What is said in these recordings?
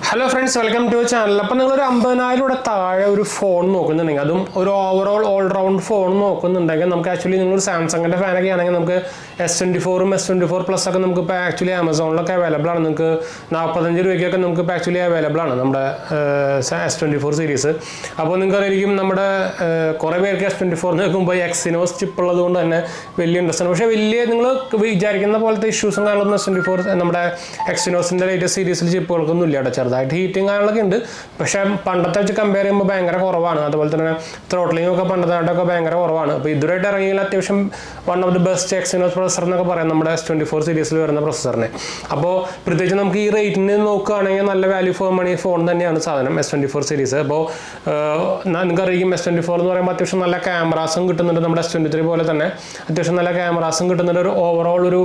Hello friends, welcome to our channel. അപ്പോൾ നിങ്ങൾ ഒരു 50000 താഴെ ഒരു ഫോൺ നോക്കുന്നുണ്ടെങ്കിൽ അതും ഒരു ഓവറോൾ ഓൾ റൗണ്ട് ഫോൺ നോക്കുന്നുണ്ടെങ്കിൽ നമുക്ക് ആക്ച്വലി നിങ്ങൾ സാംസങ്ങിന്റെ ഫാൻ ഒക്കെ ആണെങ്കിൽ നമുക്ക് S24 ഉം S24 Plus ഒക്കെ നമുക്ക് ഇപ്പോൾ ആക്ച്വലി ആമസോണിലൊക്കെ അവൈലബിൾ ആണ്. നിങ്ങൾക്ക് 45 രൂപയ്ക്കൊക്കെ നമുക്ക് ഇപ്പോൾ ആക്ച്വലി അവൈലബിൾ ആണ് നമ്മുടെ S24 സീരീസ്. അപ്പോൾ നിങ്ങൾക്ക് അറിയായിരിക്കും നമ്മുടെ കുറേ പേർക്ക് S24 നോക്കുമ്പോൾ Exynos ചിപ്പ് ഉള്ളത് കൊണ്ട് തന്നെ വലിയ ഇൻട്രസ്റ്റ് ആണ്. പക്ഷേ വലിയ നിങ്ങൾ വിചാരിക്കുന്ന പോലത്തെ ഇഷ്യൂസും കാര്യങ്ങളൊന്നും S24 നമ്മുടെ Exynosന്റെ ലേറ്റസ്റ്റ് സീരീസിൽ ചിപ്പുകൾക്കൊന്നും ഇല്ല. ചെറുതായിട്ട് ഹീറ്റിംഗ് കാര്യങ്ങളൊക്കെ ഉണ്ട്, പക്ഷേ പണ്ടത്തെ വെച്ച് കമ്പയർ ചെയ്യുമ്പോൾ ഭയങ്കര കുറവാണ്. അതുപോലെ തന്നെ ത്രോട്ട്ലിംഗ് ഒക്കെ പണ്ടത്തായിട്ടൊക്കെ ഭയങ്കര കുറവാണ്. അപ്പോൾ ഇതുവരായിട്ട് ഇറങ്ങിയാൽ അത്യാവശ്യം one of the best Exynos processor എന്നൊക്കെ പറയാം നമ്മുടെ S24 സീരീസിൽ വരുന്ന പ്രൊസസറിനെ. അപ്പോൾ പ്രത്യേകിച്ച് നമുക്ക് ഈ റേറ്റിന് നോക്കുകയാണെങ്കിൽ നല്ല വാല്യൂ ഫോർ മണി ഫോൺ തന്നെയാണ് സാധനം S24 സീരീസ്. അപ്പോൾ നിങ്ങൾക്കറിയാം S24 എന്ന് പറയുമ്പോൾ അത്യാവശ്യം നല്ല ക്യാമറാസും കിട്ടുന്നുണ്ട്. നമ്മുടെ S23 പോലെ തന്നെ അത്യാവശ്യം നല്ല ക്യാമറാസും കിട്ടുന്നുണ്ട്. ഒരു ഓവറോൾ ഒരു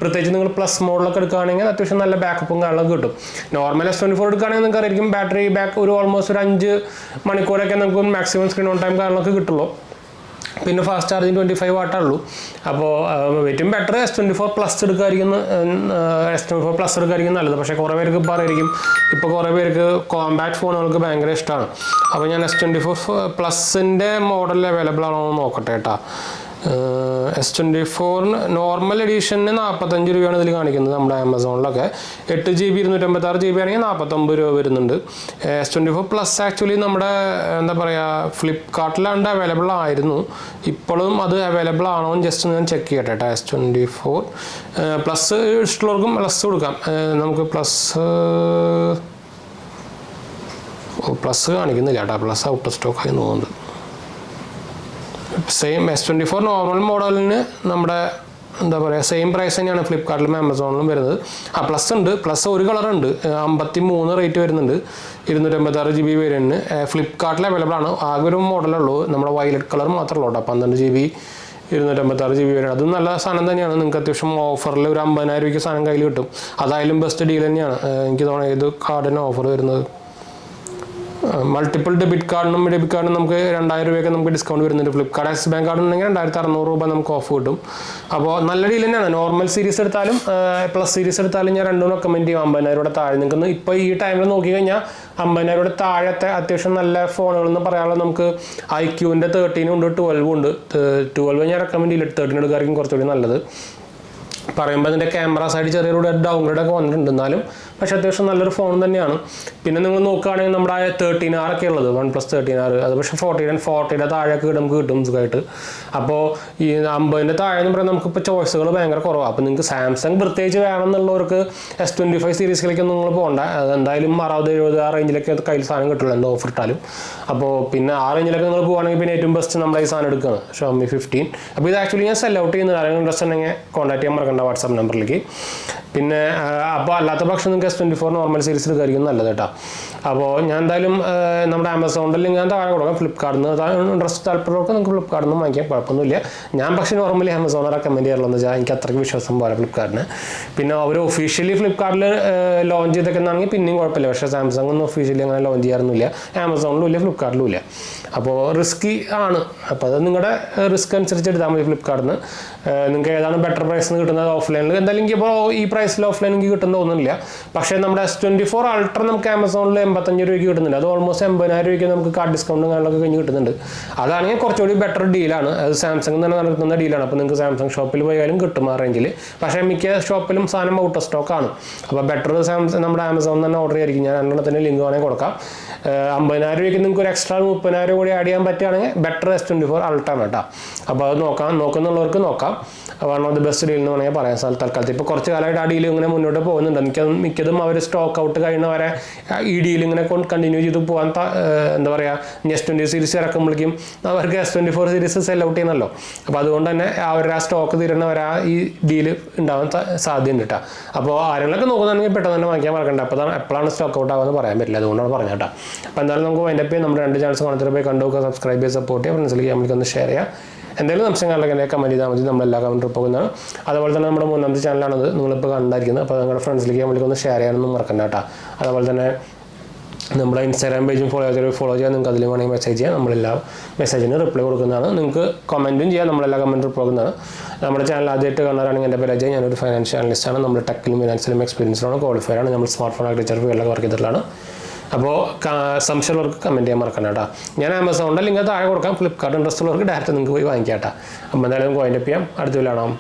പ്രത്യേകിച്ച് നിങ്ങൾ പ്ലസ് മോഡിലൊക്കെ എടുക്കുകയാണെങ്കിൽ അത്യാവശ്യം നല്ല ബാക്കപ്പും കാര്യങ്ങളൊക്കെ കിട്ടും. നോർമൽ S24 എടുക്കുകയാണെങ്കിൽ നിങ്ങൾക്ക് അറിയാം ബാറ്ററി ബാക്ക് ഒരു ഓൾമോസ്റ്റ് ഒരു 5 മണിക്കൂറൊക്കെ നമുക്ക് മാക്സിമം സ്ക്രീൻ ഓൺ ടൈം കാര്യങ്ങളൊക്കെ കിട്ടുള്ളൂ. പിന്നെ ഫാസ്റ്റ് ചാർജിങ് 25 വാട്ടുള്ളൂ. അപ്പോൾ ഏറ്റവും ബെറ്റർ S24 Plus എടുക്കായിരിക്കും നല്ലത്. പക്ഷേ കുറേ പേർക്ക് പറയായിരിക്കും ഇപ്പോൾ കുറേ പേർക്ക് കോമ്പാക്ട് ഫോണുകൾക്ക് ഭയങ്കര ഇഷ്ടമാണ്. അപ്പോൾ ഞാൻ S24 Plusൻ്റെ മോഡൽ അവൈലബിൾ ആണോ എന്ന് നോക്കട്ടെ കേട്ടോ. S24 നോർമൽ എഡീഷന് 45 രൂപയാണ് ഇതിൽ കാണിക്കുന്നത് നമ്മുടെ ആമസോണിലൊക്കെ. 8GB 256GB ആണെങ്കിൽ 49 രൂപ വരുന്നുണ്ട്. S24 Plus ആക്ച്വലി നമ്മുടെ എന്താ പറയുക ഫ്ലിപ്കാർട്ടിലാണ്ട് അവൈലബിൾ ആയിരുന്നു. ഇപ്പോഴും അത് അവൈലബിൾ ആണോ എന്ന് ജസ്റ്റ് ഞാൻ ചെക്ക് ചെയ്യട്ടെ കേട്ടോ. S24 Plus ഇഷ്ടമുള്ളവർക്കും പ്ലസ് കൊടുക്കാം. നമുക്ക് പ്ലസ് കാണിക്കുന്നില്ല കേട്ടോ. പ്ലസ് ഔട്ട് ഓഫ് സ്റ്റോക്ക് ആയി തോന്നുന്നുണ്ട്. സെയിം S24 നോർമൽ മോഡലിന് നമ്മുടെ എന്താ പറയുക സെയിം പ്രൈസ് തന്നെയാണ് ഫ്ലിപ്കാർട്ടിലും ആമസോണിലും വരുന്നത്. പ്ലസ് ഉണ്ട്. പ്ലസ് ഒരു കളറുണ്ട് 53 റേറ്റ് വരുന്നുണ്ട്. 256GB വേരിയൻറ്റിന് ഫ്ലിപ്കാർട്ടിൽ അവൈലബിൾ ആണ്. ആകെ ഒരു മോഡലേ ഉള്ളൂ, നമ്മുടെ വയലറ്റ് കളർ മാത്രമേ ഉള്ളൂ കേട്ടോ. 12GB 256GB വേരിയൻറ്റ് അതും നല്ല സാധനം തന്നെയാണ്. നിങ്ങൾക്ക് അത്യാവശ്യം ഓഫറിൽ ഒരു 50,000 രൂപയ്ക്ക് സാധനം കയ്യിൽ കിട്ടും. അതായാലും ബെസ്റ്റ് ഡീൽ തന്നെയാണ്. എനിക്ക് തോന്നുന്നത് ഏത് കാർഡിന് ഓഫർ വരുന്നത് മൾട്ടിപ്പിൾ ഡെബിറ്റ് കാർഡിനും നമുക്ക് 2000 രൂപയൊക്കെ നമുക്ക് ഡിസ്കൗണ്ട് വരുന്നുണ്ട്. ഫ്ലിപ്കാർട്ട് ആക്സിസ് ബാങ്ക് കാർഡ് ഉണ്ടെങ്കിൽ 2600 രൂപ നമുക്ക് ഓഫ് കിട്ടും. അപ്പോൾ നല്ല ഡീൽ തന്നെയാണ്. നോർമൽ സീരീസ് എടുത്താലും പ്ലസ് സീരീസ് എടുത്താലും ഞാൻ രണ്ടും റെക്കമെൻഡ് ചെയ്യും. 50,000 രൂപ താഴെ നിങ്ങൾക്ക് ഇപ്പോൾ ഈ ടൈമിൽ നോക്കിക്കഴിഞ്ഞാൽ 50,000 രൂപ താഴത്തെ അത്യാവശ്യം നല്ല ഫോണുകൾ എന്ന് പറയാനുള്ള നമുക്ക് iQൻ്റെ 13 ഉണ്ട്, 12 ഉണ്ട്. 12 ഞാൻ റെക്കമെൻഡ് ചെയ്യില്ല. 13 എടുക്കായിരിക്കും കുറച്ചുകൂടി നല്ലത്. പറയുമ്പോൾ അതിൻ്റെ ക്യാമറ സൈഡ് ചെറിയൊരു ഡൗൺഗ്രേഡ് ഒക്കെ വന്നിട്ടുണ്ട്, എന്നാലും പക്ഷേ അത്യാവശ്യം നല്ലൊരു ഫോൺ തന്നെയാണ്. പിന്നെ നിങ്ങൾ നോക്കുകയാണെങ്കിൽ നമ്മുടെ 13R ഒക്കെ ഉള്ളത് OnePlus 13R അത് പക്ഷേ 40യുടെ താഴെയൊക്കെ നമുക്ക് കിട്ടും സുഖമായിട്ട്. അപ്പോൾ ഈ 50ൻ്റെ താഴെ എന്ന് പറയുമ്പോൾ നമുക്കിപ്പോൾ ചോയ്സുകൾ ഭയങ്കര കുറവാണ്. അപ്പോൾ നിങ്ങൾക്ക് സാംസങ് പ്രത്യേകിച്ച് വേണമെന്നുള്ളവർക്ക് S25 സീരീസിലേക്കൊന്നും നിങ്ങൾ പോകണ്ട. എന്തായാലും 60-70 ആ റേഞ്ചിലൊക്കെ കയ്യിൽ സാധനം കിട്ടുള്ളൂ എന്താ ഓഫർ ഇട്ടാലും. അപ്പോൾ പിന്നെ ആ റേഞ്ചിലൊക്കെ നിങ്ങൾ പോകുകയാണെങ്കിൽ പിന്നെ ഏറ്റവും ബെസ്റ്റ് നമ്മുടെ ഈ സാധനം എടുക്കുകയാണ് Xiaomi 15. അപ്പോൾ ഇത് ആക്ച്വലി ഞാൻ സെൽ ഔട്ട് ചെയ്യുന്ന ആരെങ്കിലും ഇൻട്രസ്റ്റ് ഉണ്ടെങ്കിൽ കോൺടാക്ട് ചെയ്യാൻ മറക്കണ്ട വാട്സാപ്പ് നമ്പറിലേക്ക്. പിന്നെ അപ്പോൾ അല്ലാത്ത പക്ഷം നിങ്ങൾക്ക് S24 നോർമൽ സീരീസ് എടുക്കായിരിക്കും നല്ലത് കേട്ടോ. അപ്പോൾ ഞാൻ എന്തായാലും നമ്മുടെ ആമസോണിൻ്റെ ലിങ്ക് ഞാൻ താഴെ കൊടുക്കാം. ഫ്ലിപ്കാർട്ടിൽ നിന്ന് ഇൻട്രസ്റ്റ് താല്പര്യമൊക്കെ നിങ്ങൾക്ക് ഫ്ലിപ്കാർട്ടിൽ നിന്ന് വാങ്ങിക്കാം, കുഴപ്പമൊന്നുമില്ല. ഞാൻ പക്ഷേ നോർമലി ആമസോണിൽ റെക്കമെൻഡ് ചെയ്യാറുള്ളതെന്ന് വെച്ചാൽ എനിക്ക് അത്രയ്ക്ക് വിശ്വാസം പോലെ ഫ്ലിപ്കാർട്ടിന്. പിന്നെ അവർ ഒഫീഷ്യലി ഫ്ലിപ്കാർട്ടിൽ ലോഞ്ച് ചെയ്തൊക്കെയാണെങ്കിൽ പിന്നെയും കുഴപ്പമില്ല. പക്ഷേ സാംസങ് ഒന്നും ഒഫീഷ്യലി അങ്ങനെ ലോഞ്ച് ചെയ്യാറൊന്നുമില്ല. ആമസോണിലും ഇല്ല, ഫ്ലിപ്കാർട്ടിലും ഇല്ല. അപ്പോൾ റിസ്കി ആണ്. അപ്പോൾ അത് നിങ്ങളുടെ റിസ്ക് അനുസരിച്ച് എടുത്താൽ മതി. ഫ്ലിപ്കാർട്ടിൽ നിന്ന് നിങ്ങൾക്ക് ഏതാണ് ബെറ്റർ പ്രൈസിന് കിട്ടുന്നത് ഓഫ്ലൈനിൽ എന്തായാലും ഇപ്പോൾ ഈ പ്രൈസിൽ ഓഫ്ലൈൻ എനിക്ക് കിട്ടുന്ന തോന്നുന്നില്ല. പക്ഷേ നമ്മുടെ S24 Ultra നമുക്ക് ആമസോണിൽ 85 രൂപയ്ക്ക് കിട്ടുന്നില്ല. അത് ഓൾമോസ്റ്റ് 80,000 രൂപയ്ക്ക് നമുക്ക് കാർഡ് ഡിസ്കൗണ്ടും കാര്യങ്ങളൊക്കെ കഴിഞ്ഞ് കിട്ടുന്നുണ്ട്. അതാണെങ്കിൽ കുറച്ചുകൂടി ബെറ്റർ ഡീലാണ്. അത് സാംസങ് തന്നെ നടത്തുന്ന ഡീലാണ്. അപ്പോൾ നിങ്ങൾക്ക് സാംസങ് ഷോപ്പിൽ പോയാലും കിട്ടും ആ റേഞ്ചിൽ. പക്ഷേ മിക്ക ഷോപ്പിലും സാധനം ഔട്ട് ഓഫ് സ്റ്റോക്കാണ്. അപ്പോൾ ബെറ്റർ നമ്മുടെ ആമസോണിൽ തന്നെ ഓർഡർ ചെയ്യായിരിക്കും. ഞാൻ രണ്ടെണ്ണത്തിന് ലിങ്ക് വേണമെങ്കിൽ കൊടുക്കാം. 50,000 രൂപയ്ക്ക് നിങ്ങൾക്ക് ഒരു എക്സ്ട്രാ 30,000 കൂടി ആഡ് ചെയ്യാൻ പറ്റുകയാണെങ്കിൽ ബെറ്റർ S24 Ultra ആണ് കേട്ടോ. അപ്പോൾ അത് നോക്കുന്നുള്ളവർക്ക് നോക്കാം. One of the best deal എന്ന് വേണമെങ്കിൽ പറയാം. തൽക്കാലത്ത് ഇപ്പോൾ കുറച്ച് കാലമായിട്ട് ആ ഡീൽ ഇങ്ങനെ മുന്നോട്ട് പോകുന്നുണ്ട്. മിക്കതും അവർ സ്റ്റോക്ക് ഔട്ട് കഴിയുന്നവരെ ഈ ഡീൽ ഇങ്ങനെ കണ്ടിന്യൂ ചെയ്ത് പോകാൻ എന്താ പറയുക S20 സീരീസ് ഇറക്കുമ്പോഴേക്കും അവർക്ക് S24 സീരീസ് സെൽ ഔട്ട് ചെയ്യുന്നല്ലോ. അപ്പോൾ അതുകൊണ്ട് തന്നെ അവരുടെ ആ സ്റ്റോക്ക് തീരുന്നവരെ ഈ ഡീൽ ഉണ്ടാവാൻ സാധ്യതയുണ്ട് കേട്ടോ. അപ്പോൾ ആരെങ്കിലൊക്കെ നോക്കുന്നുണ്ടെങ്കിൽ പെട്ടെന്ന് തന്നെ വാങ്ങിക്കാൻ മറക്കണ്ട. അപ്പോൾ എപ്പോഴാണ് സ്റ്റോക്ക് ഔട്ട് ആവുമെന്ന് പറയാൻ പറ്റില്ല, അതുകൊണ്ടാണ് പറഞ്ഞത് കേട്ടോ. അപ്പോൾ എന്തായാലും നമുക്ക് അതിൻ്റെ പേര് നമ്മുടെ 2 ചാനൽസ് കാണത്തിൽ പോയി കണ്ടുനോക്കുക, സബ്സ്ക്രൈബ് ചെയ്യുക, സപ്പോർട്ട് ചെയ്യുക, ഫ്രണ്ട്സിലേക്ക് നമ്മൾക്കൊന്ന് ഷെയർ ചെയ്യുക. എന്തെങ്കിലും സംശയങ്ങളിലൊക്കെ കമൻറ്റ് ചെയ്താൽ മതി, നമ്മളെല്ലാ കമൻറ്റും പോകുന്നതാണ്. അതുപോലെ തന്നെ നമ്മുടെ 3ാമത്തെ ചാനലാണത് നിങ്ങളിപ്പോൾ കണ്ടായിരിക്കുന്നത്. അപ്പോൾ നിങ്ങളുടെ ഫ്രണ്ട്സിലേക്ക് നമ്മൾക്കൊന്ന് ഷെയർ ചെയ്യാനൊന്നും മറക്കണ്ട കേട്ടോ. അതുപോലെ തന്നെ നമ്മുടെ ഇൻസ്റ്റാഗ്രാം പേജും ഫോളോ ചെയ്യാൻ നിങ്ങൾക്ക് അതിൽ വേണമെങ്കിൽ മെസ്സേജ് ചെയ്യാം. നമ്മളെല്ലാ മെസ്സേജിന് റിപ്ലൈ കൊടുക്കുന്നതാണ്. നിങ്ങൾക്ക് കമൻറ്റും ചെയ്യാം, നമ്മളെല്ലാ കമൻറ്റും റിപ്ലൈ കൊടുക്കുന്നതാണ്. നമ്മുടെ ചാനൽ ആദ്യമായിട്ട് കാണാനാണെങ്കിൽ എൻ്റെ പേര് അജയ്, ഞാനൊരു ഫൈനാൻഷ്യൽ അനലിസ്റ്റാണ്. നമ്മൾ ടെക്കിലും ഫിനാൻസിലും എക്സ്പീരിയൻസിലാണ്, ക്വാളിഫൈഡ് ആണ്. നമ്മൾ സ്മാർട്ട് ഫോൺ ആർക്കിടെക്ചർ ഫീൽഡിലൊക്കെ വർക്ക് ചെയ്തിട്ടുള്ളതാണ്. അപ്പോൾ സംശയമുള്ളവർക്ക് കമൻറ്റ് ചെയ്യാൻ മറക്കണം കേട്ടോ. ഞാൻ ആമസോണിൻ്റെ ലിങ്ക് താഴെ കൊടുക്കാം. ഫ്ലിപ്കാർട്ട് ഇൻട്രസ്റ്റ് ഉള്ളവർക്ക് ഡയറക്റ്റ് നിങ്ങൾക്ക് പോയി വാങ്ങിക്കാം കേട്ടോ. അപ്പോൾ എന്തായാലും കോയിൻ അപ്പ് ചെയ്യാം. അടുത്ത വീഡിയോയിൽ കാണാം.